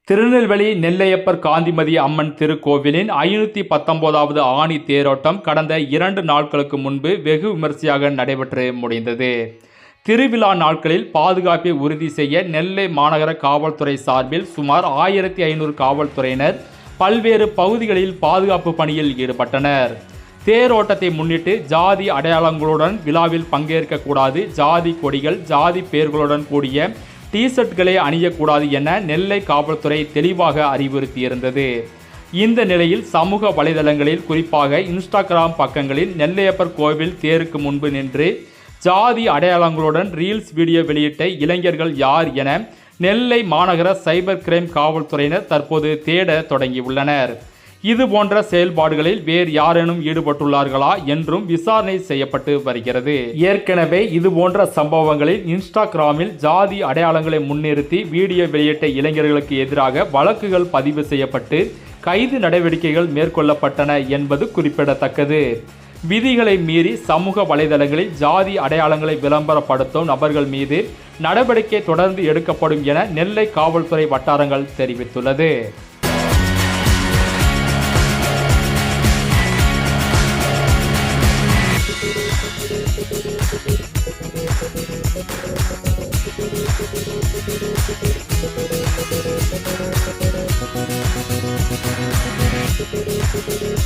திருநெல்வேலி நெல்லையப்பர் காந்திமதி அம்மன் திருக்கோவிலின் 519வது ஆணி தேரோட்டம் கடந்த 2 நாட்களுக்கு முன்பு வெகு விமரிசையாக நடைபெற்று முடிந்தது. திருவிழா நாட்களில் பாதுகாப்பை உறுதி செய்ய நெல்லை மாநகர காவல்துறை சார்பில் சுமார் 1500 காவல்துறையினர் பல்வேறு பகுதிகளில் பாதுகாப்பு பணியில் ஈடுபட்டனர். தேரோட்டத்தை முன்னிட்டு ஜாதி அடையாளங்களுடன் விழாவில் பங்கேற்கக்கூடாது, ஜாதி கொடிகள், ஜாதி பெயர்களுடன் கூடிய டி-ஷர்ட்களை அணியக்கூடாது என நெல்லை காவல்துறை தெளிவாக அறிவுறுத்தியிருந்தது. இந்த நிலையில் சமூக வலைதளங்களில் குறிப்பாக இன்ஸ்டாகிராம் பக்கங்களில் நெல்லையப்பர் கோவில் தேருக்கு முன்பு நின்று ஜாதி அடையாளங்களுடன் ரீல்ஸ் வீடியோ வெளியிட்ட இளைஞர்கள் யார் என நெல்லை மாநகர சைபர் கிரைம் காவல்துறையினர் தற்போது தேட தொடங்கியுள்ளனர். இது போன்ற செயல்பாடுகளில் வேறு யாரேனும் ஈடுபட்டுள்ளார்களா என்றும் விசாரணை செய்யப்பட்டு வருகிறது. ஏற்கனவே இது போன்ற சம்பவங்களில் இன்ஸ்டாகிராமில் ஜாதி அடையாளங்களை முன்னிறுத்தி வீடியோ வெளியிட்ட இளைஞர்களுக்கு எதிராக வழக்குகள் பதிவு செய்யப்பட்டு கைது நடவடிக்கைகள் மேற்கொள்ளப்பட்டன என்பது குறிப்பிடத்தக்கது. விதிகளை மீறி சமூக வலைதளங்களில் ஜாதி அடையாளங்களை விளம்பரப்படுத்தும் நபர்கள் மீது நடவடிக்கை தொடர்ந்து எடுக்கப்படும் என நெல்லை காவல்துறை வட்டாரங்கள் தெரிவித்துள்ளது.